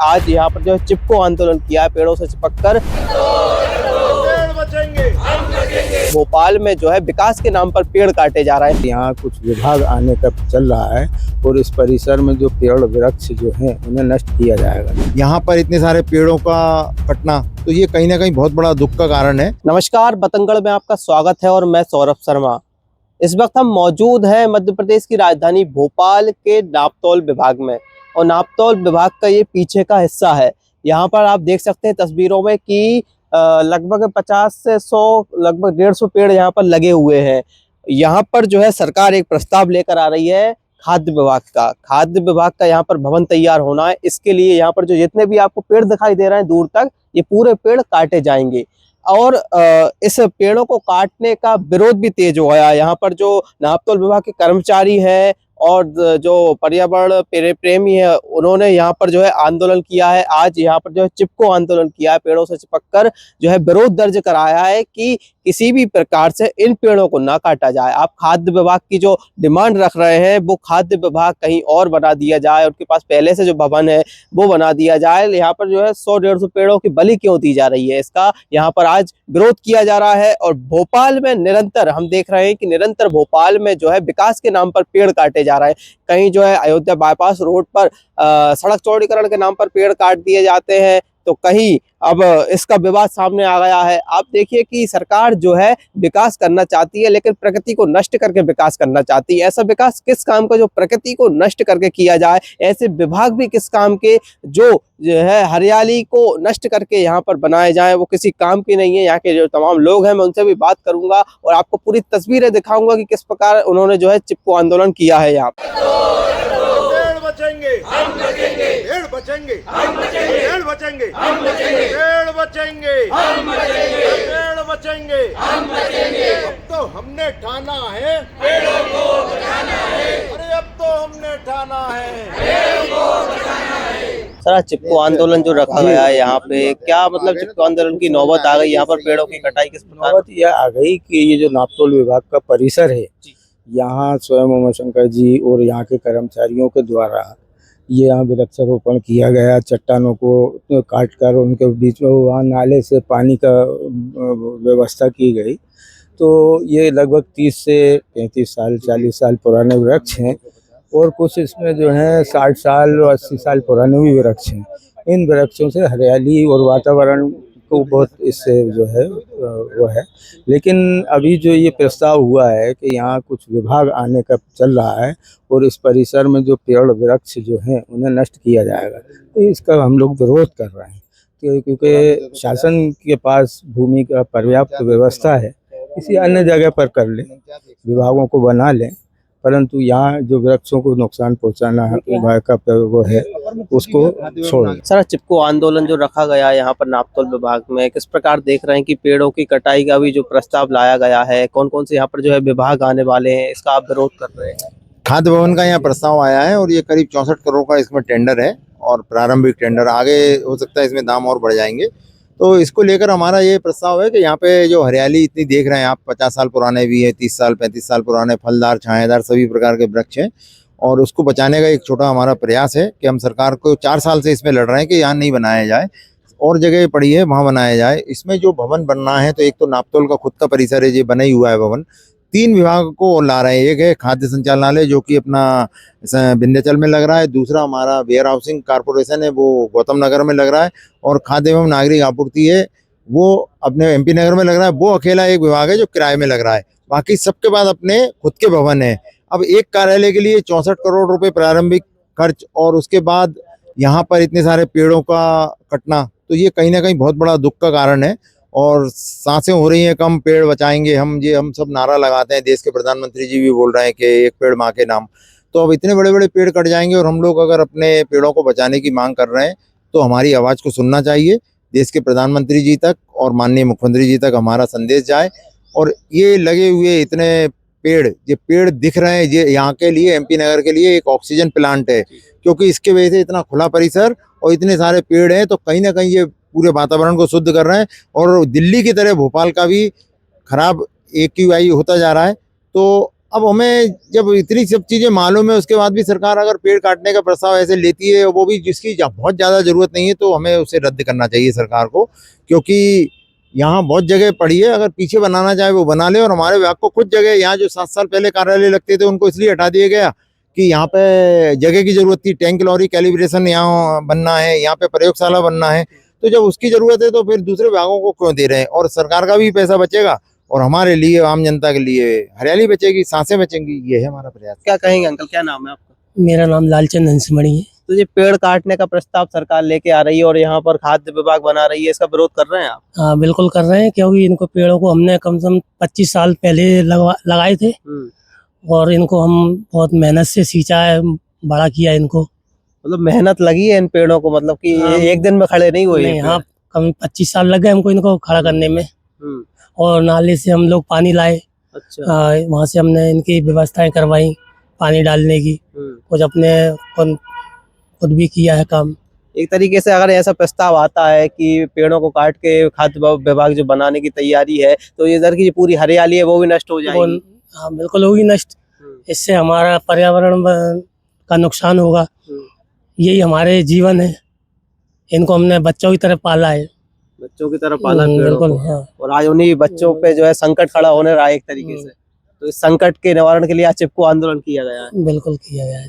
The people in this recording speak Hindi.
आज यहाँ पर जो है चिपको आंदोलन किया है, पेड़ों से चिपककर पेड़ बचेंगे हम बचेंगे। भोपाल में जो है विकास के नाम पर पेड़ काटे जा रहे हैं। यहाँ कुछ विभाग आने का चल रहा है और इस परिसर में जो पेड़ वृक्ष जो हैं उन्हें नष्ट किया जाएगा। यहाँ पर इतने सारे पेड़ों का कटना तो ये कहीं ना कहीं बहुत बड़ा दुख का कारण है। नमस्कार, बतंगड़ में आपका स्वागत है और मैं सौरभ शर्मा। इस वक्त हम मौजूद हैं मध्य प्रदेश की राजधानी भोपाल के नापतौल विभाग में और नापतौल विभाग का ये पीछे का हिस्सा है। यहाँ पर आप देख सकते हैं तस्वीरों में कि लगभग 50 से 100 लगभग 150 पेड़ यहाँ पर लगे हुए हैं। यहाँ पर जो है सरकार एक प्रस्ताव लेकर आ रही है खाद्य विभाग का यहाँ पर भवन तैयार होना है। इसके लिए यहाँ पर जो जितने भी आपको पेड़ दिखाई दे रहे हैं दूर तक, ये पूरे पेड़ काटे जाएंगे और इस पेड़ों को काटने का विरोध भी तेज हो गया। यहाँ पर जो नापतौल विभाग के कर्मचारी हैं और जो पर्यावरण प्रेमी है, उन्होंने यहाँ पर जो है आंदोलन किया है। आज यहाँ पर जो है चिपको आंदोलन किया है, पेड़ों से चिपककर जो है विरोध दर्ज कराया है कि किसी भी प्रकार से इन पेड़ों को ना काटा जाए। आप खाद्य विभाग की जो डिमांड रख रहे हैं वो खाद्य विभाग कहीं और बना दिया जाए, उनके पास पहले से जो भवन है वो बना दिया जाए। यहाँ पर जो है 100-150 पेड़ों की बलि क्यों दी जा रही है, इसका यहाँ पर आज विरोध किया जा रहा है। और भोपाल में निरंतर हम देख रहे हैं कि निरंतर भोपाल में जो है विकास के नाम पर पेड़ काटे जा रहे हैं। कहीं जो है अयोध्या बाईपास रोड पर सड़क चौड़ीकरण के नाम पर पेड़ काट दिए जाते हैं, तो कहीं अब इसका विवाद सामने आ गया है। आप देखिए कि सरकार जो है विकास करना चाहती है लेकिन प्रकृति को नष्ट करके विकास करना चाहती है। ऐसा विकास किस काम का जो प्रकृति को नष्ट करके किया जाए, ऐसे विभाग भी किस काम के जो है हरियाली को नष्ट करके यहाँ पर बनाए जाए, वो किसी काम की नहीं है। यहाँ के जो तमाम लोग हैं मैं उनसे भी बात करूंगा और आपको पूरी तस्वीरें दिखाऊंगा कि किस प्रकार उन्होंने जो है चिपको आंदोलन किया है। यहाँ पेड़ बचेंगे हम बचेंगे। पेड़ बचेंगे हम बचेंगे। पेड़ बचेंगे हम बचेंगे। पेड़ बचेंगे हम बचेंगे। पेड़ बचेंगे हम बचेंगे। अब तो हमने ठाना है पेड़ों को बचाना है। अरे अब तो हमने ठाना है पेड़ों को बचाना है। सर, चिपको आंदोलन जो रखा गया है यहाँ पे, क्या मतलब चिपको आंदोलन की नौबत आ गई? यहाँ पर पेड़ों की कटाई किस प्रकार? नौबत यह आ गई कि ये जो नापतौल विभाग का परिसर है, यहाँ स्वयं उमाशंकर जी और यहाँ के कर्मचारियों के द्वारा ये यहाँ वृक्षारोपण किया गया। चट्टानों को काट कर उनके बीच में वहाँ नाले से पानी का व्यवस्था की गई। तो ये लगभग 30 से 35 साल 40 साल पुराने वृक्ष हैं और कुछ इसमें जो है 60 साल और 80 साल पुराने भी वृक्ष हैं। इन वृक्षों से हरियाली और वातावरण को बहुत इससे जो है वो है। लेकिन अभी जो ये प्रस्ताव हुआ है कि यहाँ कुछ विभाग आने का चल रहा है और इस परिसर में जो पेड़ वृक्ष जो हैं उन्हें नष्ट किया जाएगा, तो इसका हम लोग विरोध कर रहे हैं क्योंकि शासन के पास भूमि का पर्याप्त व्यवस्था है, किसी अन्य जगह पर कर लें, विभागों को बना लें, परंतु यहाँ जो वृक्षों को नुकसान पहुँचाना है का वो है उसको छोड़। सर, चिपको आंदोलन जो रखा गया है यहाँ पर नापतौल विभाग में, किस प्रकार देख रहे हैं कि पेड़ों की कटाई का भी जो प्रस्ताव लाया गया है, कौन कौन से यहाँ पर जो है विभाग आने वाले हैं, इसका आप विरोध कर रहे हैं? खाद्य भवन का यहाँ प्रस्ताव आया है और ये करीब 64 करोड़ का इसमें टेंडर है और प्रारंभिक टेंडर, आगे हो सकता है इसमें दाम और बढ़ जाएंगे। तो इसको लेकर हमारा ये प्रस्ताव है कि यहाँ पे जो हरियाली इतनी देख रहे हैं आप, 50 साल पुराने भी है, 30 साल 35 साल पुराने, फलदार छायादार सभी प्रकार के वृक्ष हैं और उसको बचाने का एक छोटा हमारा प्रयास है कि हम सरकार को 4 साल से इसमें लड़ रहे हैं कि यहाँ नहीं बनाया जाए, और जगह पड़ी है वहाँ बनाया जाए। इसमें जो भवन बनना है, तो एक तो नापतौल का खुद का परिसर है, ये बना ही हुआ है भवन। 3 विभाग को ला रहे हैं। एक है खाद्य संचालनालय जो कि अपना विंध्याचल में लग रहा है, दूसरा हमारा वेयर हाउसिंग कारपोरेशन है वो गौतम नगर में लग रहा है, और खाद्य एवं नागरिक आपूर्ति है वो अपने MP नगर में लग रहा है। वो अकेला एक विभाग है जो किराए में लग रहा है, बाकी सबके बाद अपने खुद के भवन है। अब एक कार्यालय के लिए 64 करोड़ रुपए प्रारंभिक खर्च और उसके बाद यहाँ पर इतने सारे पेड़ों का कटना, तो ये कहीं ना कहीं बहुत बड़ा दुख का कारण है। और सांसें हो रही हैं कम, पेड़ बचाएंगे हम सब नारा लगाते हैं, देश के प्रधानमंत्री जी भी बोल रहे हैं कि एक पेड़ माँ के नाम। तो अब इतने बड़े बड़े पेड़ कट जाएंगे और हम लोग अगर अपने पेड़ों को बचाने की मांग कर रहे हैं तो हमारी आवाज़ को सुनना चाहिए। देश के प्रधानमंत्री जी तक और माननीय मुख्यमंत्री जी तक हमारा संदेश जाए। और ये लगे हुए इतने पेड़, ये पेड़ दिख रहे हैं, ये यहाँ के लिए, MP नगर के लिए एक ऑक्सीजन प्लांट है, क्योंकि इसके वजह से इतना खुला परिसर और इतने सारे पेड़ हैं, तो कहीं ना कहीं ये पूरे वातावरण को शुद्ध कर रहे हैं। और दिल्ली की तरह भोपाल का भी खराब AQI होता जा रहा है। तो अब हमें जब इतनी सब चीजें मालूम है उसके बाद भी सरकार अगर पेड़ काटने का प्रस्ताव ऐसे लेती है, वो भी जिसकी बहुत ज्यादा जरूरत नहीं है, तो हमें उसे रद्द करना चाहिए सरकार को, क्योंकि यहाँ बहुत जगह पड़ी है, अगर पीछे बनाना चाहे वो बना ले। और हमारे विभाग को कुछ जगह यहाँ जो 7 साल पहले कार्यालय लगते थे उनको इसलिए हटा दिया गया कि यहाँ पे जगह की जरूरत थी, टैंक लॉरी कैलिब्रेशन यहाँ बनना है, यहाँ पे प्रयोगशाला बनना है, तो जब उसकी जरूरत है तो फिर दूसरे विभागों को क्यों दे रहे हैं। और सरकार का भी पैसा बचेगा और हमारे लिए, आम जनता के लिए हरियाली बचेगी, सांसें बचेंगी, ये है हमारा प्रयास। क्या कहेंगे अंकल, क्या नाम है आपका? मेरा नाम लालचंद हंसमणि है। तो ये पेड़ काटने का प्रस्ताव सरकार लेके आ रही है और यहाँ पर खाद्य विभाग बना रही है, इसका विरोध कर रहे हैं आप? हाँ बिल्कुल कर रहे हैं, क्योंकि इनको पेड़ों को हमने कम से कम 25 साल पहले लगाए थे और इनको हम बहुत मेहनत से सींचा है, बड़ा किया इनको। मतलब मेहनत लगी है इन पेड़ों को, मतलब कि हाँ। एक दिन में खड़े नहीं हुए? नहीं, हाँ कम 25 साल लग गए हमको इनको खड़ा करने में। और नाले से हम लोग पानी लाए, अच्छा। वहाँ से हमने इनकी व्यवस्थाएं करवाई पानी डालने की, कुछ अपने खुद भी किया है काम। एक तरीके से अगर ऐसा प्रस्ताव आता है कि पेड़ों को काट के खाद्य विभाग जो बनाने की तैयारी है, तो इधर की पूरी हरियाली है वो भी नष्ट हो जाएगी। हाँ बिल्कुल होगी नष्ट, इससे हमारा पर्यावरण का नुकसान होगा। यही हमारे जीवन है, इनको हमने बच्चों की तरह पाला है, बच्चों की तरह पाला पेड़ों बिल्कुल। को। हाँ और आज उन्हीं बच्चों पे जो है संकट खड़ा होने रहा है एक तरीके से, तो इस संकट के निवारण के लिए आज चिपको आंदोलन किया गया है। बिल्कुल किया गया है।